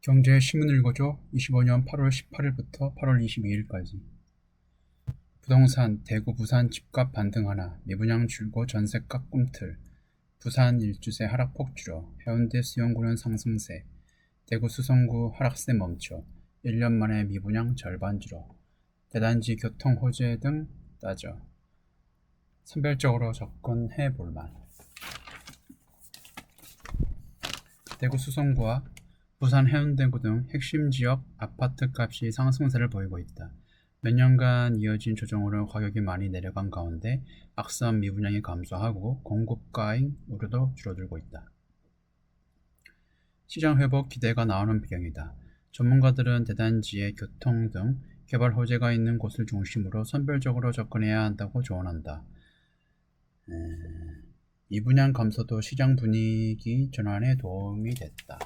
경제 신문 읽어줘. 25년 8월 18일부터 8월 22일까지. 부동산 대구 부산 집값 반등하나 미분양 줄고 전세값 꿈틀. 부산 일주세 하락폭 줄어. 해운대 수영구는 상승세. 대구 수성구 하락세 멈춰. 1년 만에 미분양 절반 줄어. 대단지 교통 호재 등 따져. 선별적으로 접근해 볼만. 대구 수성구와 부산 해운대구 등 핵심 지역 아파트 값이 상승세를 보이고 있다. 몇 년간 이어진 조정으로 가격이 많이 내려간 가운데 악성 미분양이 감소하고 공급가인 우려도 줄어들고 있다. 시장 회복 기대가 나오는 배경이다. 전문가들은 대단지의 교통 등 개발 호재가 있는 곳을 중심으로 선별적으로 접근해야 한다고 조언한다. 미분양 감소도 시장 분위기 전환에 도움이 됐다.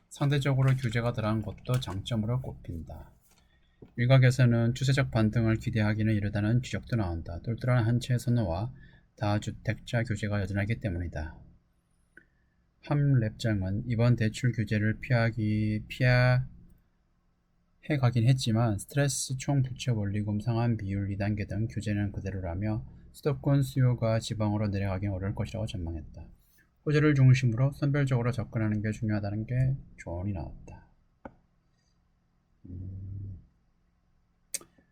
상대적으로 규제가 덜한 곳도 장점으로 꼽힌다. 일각에서는 추세적 반등을 기대하기는 이르다는 지적도 나온다. 똘똘한 한 채 선호와 다주택자 규제가 여전하기 때문이다. 함랩장은 이번 대출 규제를 피해가긴 했지만 스트레스 총 부채 원리금 상환 비율 2단계 등 규제는 그대로라며 수도권 수요가 지방으로 내려가긴 어려울 것이라고 전망했다. 호재를 중심으로 선별적으로 접근하는 게 중요하다는 게 조언이 나왔다.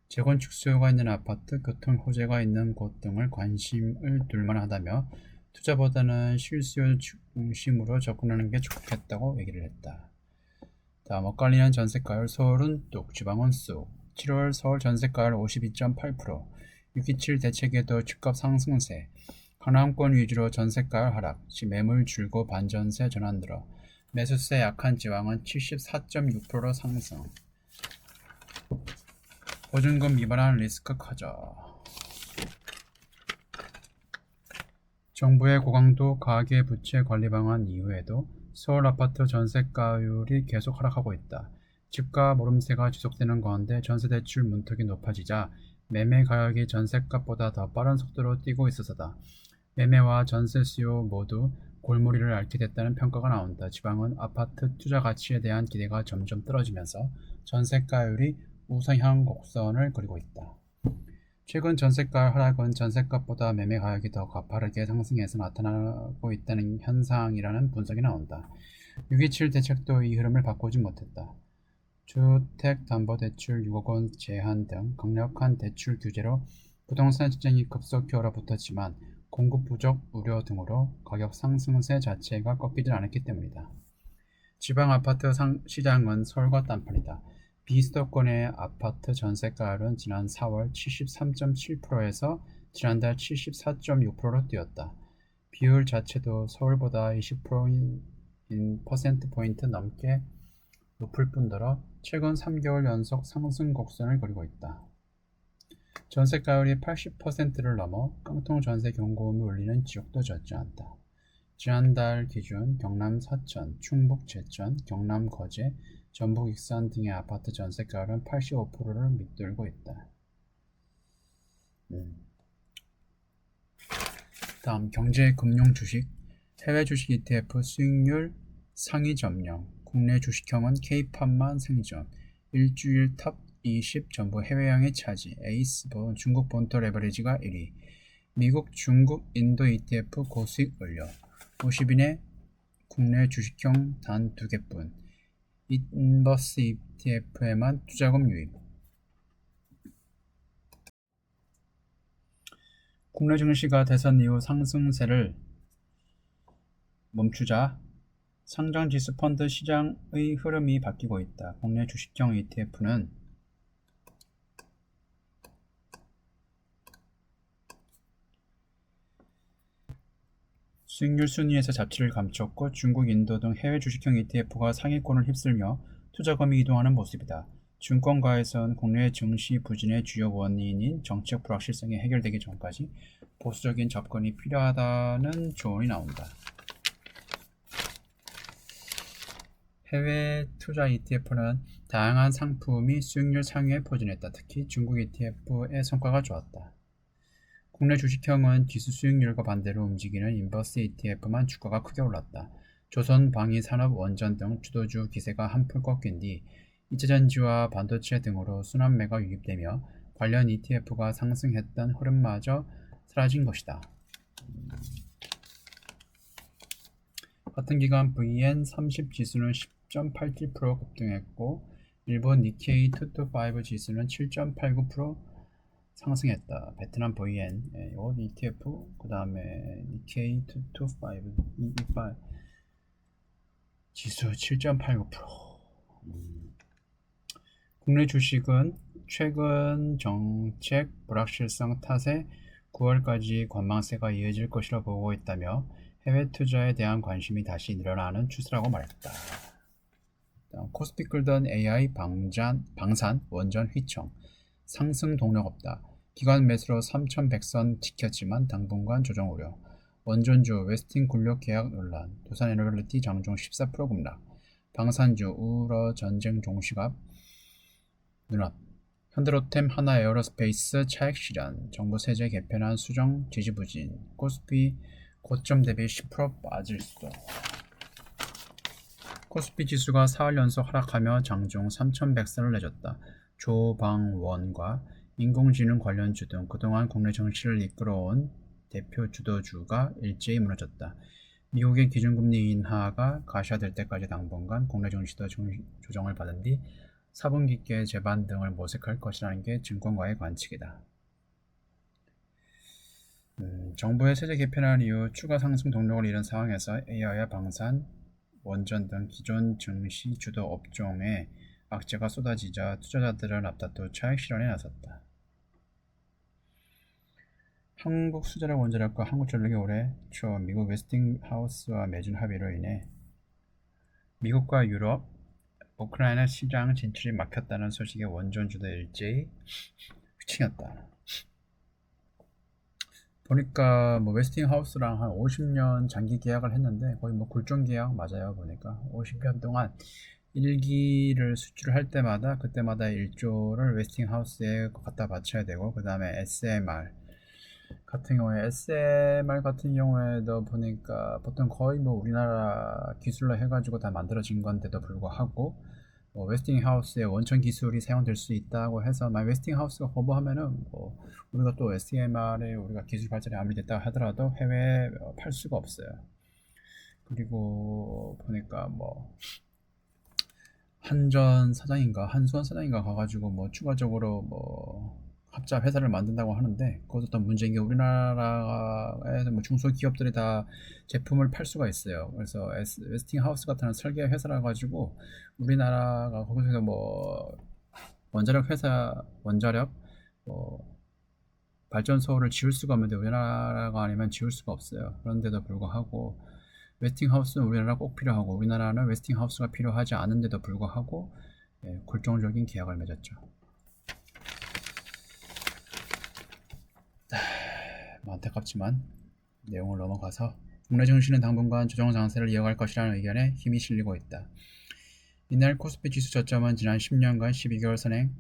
재건축 수요가 있는 아파트, 교통 호재가 있는 곳 등을 관심을 둘만하다며 투자보다는 실수요 중심으로 접근하는 게 좋겠다고 얘기를 했다. 다음 엇갈리는 전세가율. 서울은 뚝, 지방은 쑥. 7월 서울 전세가율 52.8%, 627 대책에도 집값 상승세. 강남권 위주로 전세가율 하락, 매물 줄고 반전세 전환 들어. 매수세 약한 지방은 74.6% 상승. 보증금 미만한 리스크 커져. 정부의 고강도 가계부채 관리 방안 이후에도 서울 아파트 전세가율이 계속 하락하고 있다. 집가 모름세가 지속되는 가운데 전세대출 문턱이 높아지자 매매 가격이 전세값보다 더 빠른 속도로 뛰고 있어서다. 매매와 전세 수요 모두 골머리를 앓게 됐다는 평가가 나온다. 지방은 아파트 투자 가치에 대한 기대가 점점 떨어지면서 전세가율이 우상향 곡선을 그리고 있다. 최근 전세가 하락은 전세값보다 매매 가격이 더 가파르게 상승해서 나타나고 있다는 현상이라는 분석이 나온다. 627 대책도 이 흐름을 바꾸지 못했다. 주택담보대출 6억 원 제한 등 강력한 대출 규제로 부동산 시장이 급속히 얼어붙었지만 공급 부족 우려 등으로 가격 상승세 자체가 꺾이질 않았기 때문이다. 지방 아파트 시장은 서울과 딴판이다. 비수도권의 아파트 전세가율은 지난 4월 73.7%에서 지난달 74.6%로 뛰었다. 비율 자체도 서울보다 20%포인트 넘게 높을 뿐더러 최근 3개월 연속 상승 곡선을 그리고 있다. 전세가율이 80%를 넘어 깡통 전세 경고음이 울리는 지역도 적지 않다. 지난달 기준 경남 사천, 충북 제천, 경남 거제, 전북 익산 등의 아파트 전세가율은 85%를 밑돌고 있다. 다음 경제 금융 주식. 해외 주식 ETF 수익률 상위 점령. 국내 주식형은 K팝만 생존. 일주일 탑 20 전부 해외형의 차지. 에이스본 중국 본토 레버리지가 1위. 미국, 중국, 인도 ETF 고수익 올려. 50인의 국내 주식형 단 2개뿐. 인버스 ETF에만 투자금 유입. 국내 증시가 대선 이후 상승세를 멈추자 상장지수 펀드 시장의 흐름이 바뀌고 있다. 국내 주식형 ETF는 수익률 순위에서 자취를 감췄고 중국, 인도 등 해외 주식형 ETF가 상위권을 휩쓸며 투자금이 이동하는 모습이다. 증권가에선 국내 증시 부진의 주요 원인인 정책 불확실성이 해결되기 전까지 보수적인 접근이 필요하다는 조언이 나온다. 해외 투자 ETF는 다양한 상품이 수익률 상위에 포진했다. 특히 중국 ETF의 성과가 좋았다. 국내 주식형은 지수 수익률과 반대로 움직이는 인버스 ETF만 주가가 크게 올랐다. 조선방위산업, 원전 등 주도주 기세가 한풀 꺾인 뒤 2차전지와 반도체 등으로 순환매가 유입되며 관련 ETF가 상승했던 흐름마저 사라진 것이다. 같은 기간 VN30 지수는 10.87% 급등했고 일본 니케이 225 지수는 7.89% 상승했다. 베트남 VN, 이거 ETF, 그 다음에 니케이 225 지수 7.89%. 국내 주식은 최근 정책 불확실성 탓에 9월까지 관망세가 이어질 것이라 보고 있다며 해외 투자에 대한 관심이 다시 늘어나는 추세라고 말했다. 코스피 끌던 AI 방산 원전 휘청 상승 동력 없다. 기관 매수로 3,100선 지켰지만 당분간 조정 우려. 원전주 웨스팅 굴력 계약 논란. 두산에너빌리티 장중 14% 급락. 방산주 우러 전쟁 종시갑 눈앞. 현대로템 하나에어로스페이스 차익 실현. 정부 세제 개편안 수정 지지부진. 코스피 고점 대비 10% 빠질 수. 코스피 지수가 4월 연속 하락하며 장중 3,100선을 내줬다. 조방원과 인공지능 관련주 등 그동안 국내 정시를 이끌어온 대표 주도주가 일제히 무너졌다. 미국의 기준금리 인하가 가시화될 때까지 당분간 국내 증시도 조정을 받은 뒤 4분기께 재반 등을 모색할 것이라는 게 증권가의 관측이다. 정부의 세제 개편한 이후 추가 상승 동력을 잃은 상황에서 AI와 방산, 원전 등 기존 증시 주도 업종에 악재가 쏟아지자 투자자들은 앞다투 차익 실현에 나섰다. 한국수자력 원자력과 한국전력이 올해 초 미국 웨스팅하우스와 맺은 합의로 인해 미국과 유럽, 우크라이나 시장 진출이 막혔다는 소식에 원전주도 일제히 휘청였다. 보니까 뭐 웨스팅하우스랑 한 50년 장기 계약을 했는데 거의 뭐 굴종 계약 맞아요. 보니까 50년 동안 1기를 수출할 때마다 그때마다 1조를 웨스팅하우스에 갖다 바쳐야 되고 그 다음에 SMR 같은 경우에도 보니까 보통 거의 뭐 우리나라 기술로 해가지고 다 만들어진 건데도 불구하고 웨스팅하우스의 원천 기술이 사용될 수 있다고 해서 만약 웨스팅하우스가 거부하면은 우리가 또 SMR에 우리가 기술 발전이 아무리 됐다 하더라도 해외에 팔 수가 없어요. 그리고 보니까 한수원 사장인가 가가지고 추가적으로 합작 회사를 만든다고 하는데 그것도 또 문제인 게 우리나라에서 중소기업들이 다 제품을 팔 수가 있어요. 그래서 웨스팅하우스 같은 설계 회사라 가지고 우리나라가 거기서 원자력 발전소를 지을 수가 없는데 우리나라가 아니면 지을 수가 없어요. 그런데도 불구하고 웨스팅하우스는 우리나라 꼭 필요하고 우리나라는 웨스팅하우스가 필요하지 않은데도 불구하고 굴종적인 계약을 맺었죠. 안타깝지만 내용을 넘어가서 국내 증시는 당분간 조정 장세를 이어갈 것이라는 의견에 힘이 실리고 있다. 이날 코스피 지수 저점은 지난 10년간 12개월 선행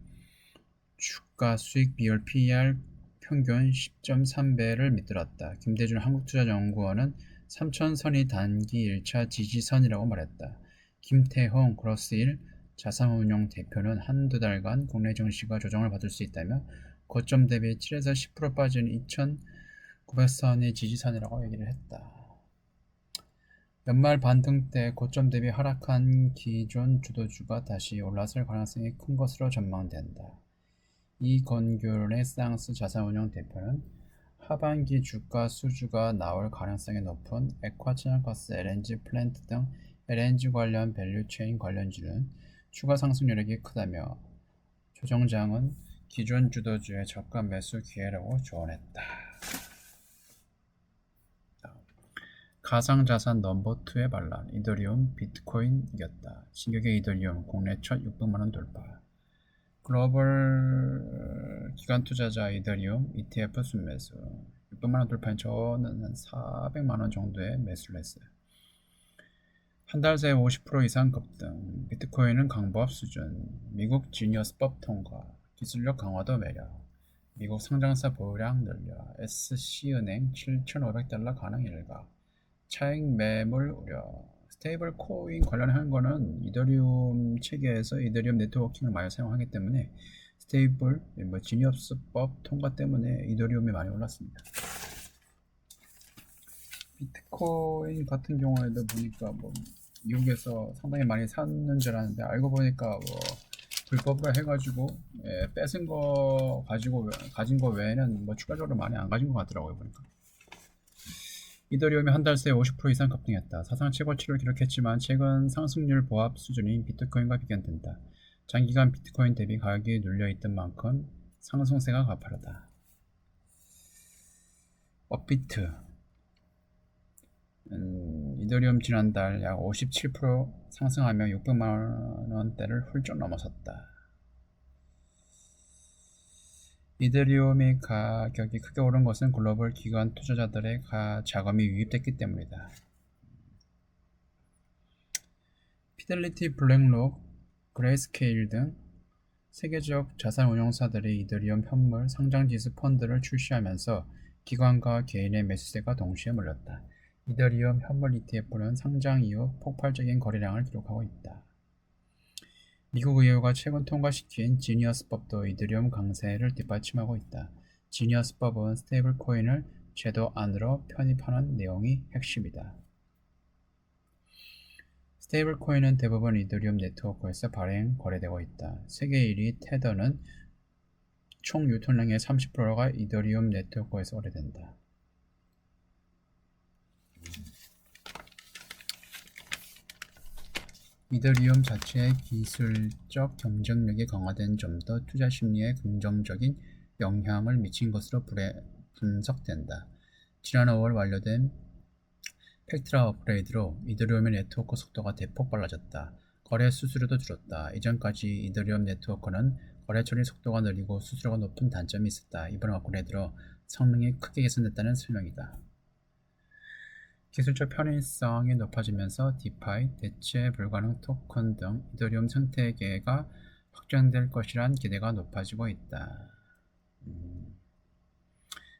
주가 수익 비율 PER 평균 10.3배를 밑들었다. 김대중 한국투자연구원은 3,000선이 단기 1차 지지선이라고 말했다. 김태홍 그로스1 자산운용 대표는 한두 달간 국내 증시가 조정을 받을 수 있다며 고점 대비 7에서 10% 빠진 2,900선이 지지선이라고 얘기를 했다. 연말 반등 때 고점 대비 하락한 기존 주도주가 다시 올라설 가능성이 큰 것으로 전망된다. 이건규 르네상스 자산운용 대표는 하반기 주가 수주가 나올 가능성이 높은 액화천연가스 LNG 플랜트 등 LNG 관련 밸류체인 관련주는 추가 상승 여력이 크다며 조정장은 기존 주도주의 저가 매수 기회라고 조언했다. 가상자산 넘버2의 반란, 이더리움, 비트코인 이겼다. 신격의 이더리움 국내 첫 600만원 돌파. 글로벌 기관 투자자 이더리움 ETF 순매수 600만원 돌파인 저는 한 400만원 정도의 매수를 했어요. 한 달 새에 50% 이상 급등. 비트코인은 강보합 수준. 미국 지니어스법 통과. 기술력 강화도 매력. 미국 상장사 보유량 늘려. SC은행 $7,500 가능 일각. 차익 매물 우려. 스테이블 코인 관련한 거는 이더리움 체계에서 이더리움 네트워킹을 많이 사용하기 때문에 스테이블 지니어스법 통과 때문에 이더리움이 많이 올랐습니다. 비트코인 같은 경우에도 보니까 미국에서 상당히 많이 샀는 줄 알았는데 알고 보니까 불법으로 해가지고 뺏은 거 가진 거 외에는 추가적으로 많이 안 가진 것 같더라고요. 보니까 이더리움이 한 달 새에 50% 이상 급등했다. 사상 최고치를 기록했지만 최근 상승률 보합 수준인 비트코인과 비견된다. 장기간 비트코인 대비 가격이 눌려있던 만큼 상승세가 가파르다. 업비트 이더리움 지난달 약 57% 상승하며 600만원대를 훌쩍 넘어섰다. 이더리움의 가격이 크게 오른 것은 글로벌 기관 투자자들의 자금이 유입됐기 때문이다. 피델리티, 블랙록, 그레이스케일 등 세계적 자산운용사들이 이더리움 현물 상장지수 펀드를 출시하면서 기관과 개인의 매수세가 동시에 몰렸다. 이더리움 현물 ETF는 상장 이후 폭발적인 거래량을 기록하고 있다. 미국 의회가 최근 통과시킨 지니어스법도 이더리움 강세를 뒷받침하고 있다. 지니어스법은 스테이블 코인을 제도 안으로 편입하는 내용이 핵심이다. 스테이블 코인은 대부분 이더리움 네트워크에서 발행, 거래되고 있다. 세계 1위 테더는 총 유통량의 30%가 이더리움 네트워크에서 거래된다. 이더리움 자체의 기술적 경쟁력이 강화된 점도 투자 심리에 긍정적인 영향을 미친 것으로 분석된다. 지난 5월 완료된 팩트라 업그레이드로 이더리움의 네트워크 속도가 대폭 빨라졌다. 거래 수수료도 줄었다. 이전까지 이더리움 네트워크는 거래 처리 속도가 느리고 수수료가 높은 단점이 있었다. 이번 업그레이드로 성능이 크게 개선됐다는 설명이다. 기술적 편의성이 높아지면서 디파이, 대체 불가능 토큰 등 이더리움 생태계가 확장될 것이란 기대가 높아지고 있다.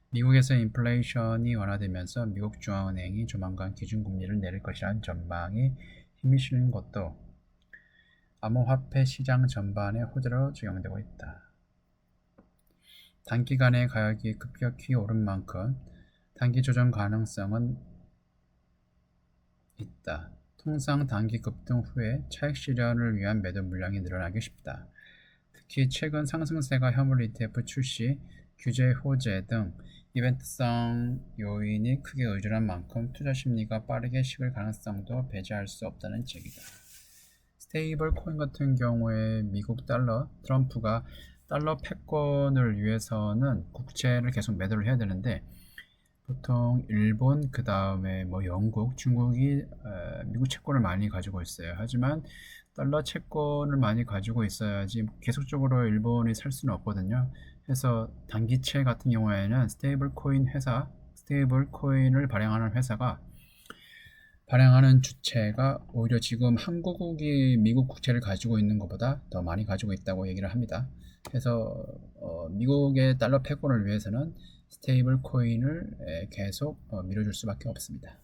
미국에서 인플레이션이 완화되면서 미국 중앙은행이 조만간 기준금리를 내릴 것이란 전망이 힘이 실린 것도 암호화폐 시장 전반에 호재로 적용되고 있다. 단기간에 가격이 급격히 오른 만큼 단기 조정 가능성은 있다. 통상 단기 급등 후에 차익 실현을 위한 매도 물량이 늘어나기 쉽다. 특히 최근 상승세가 현물 ETF 출시, 규제 호재 등 이벤트성 요인이 크게 의존한 만큼 투자 심리가 빠르게 식을 가능성도 배제할 수 없다는 얘기다. 스테이블 코인 같은 경우에 미국 달러, 트럼프가 달러 패권을 위해서는 국채를 계속 매도를 해야 되는데 보통 일본, 그 다음에 영국, 중국이 미국 채권을 많이 가지고 있어요. 하지만 달러 채권을 많이 가지고 있어야지 계속적으로 일본이 살 수는 없거든요. 그래서 단기채 같은 경우에는 스테이블 코인을 발행하는 회사가 발행하는 주체가 오히려 지금 한국이 미국 국채를 가지고 있는 것보다 더 많이 가지고 있다고 얘기를 합니다. 그래서 미국의 달러 패권을 위해서는 스테이블 코인을 계속 밀어줄 수밖에 없습니다.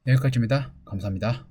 여기까지입니다. 감사합니다.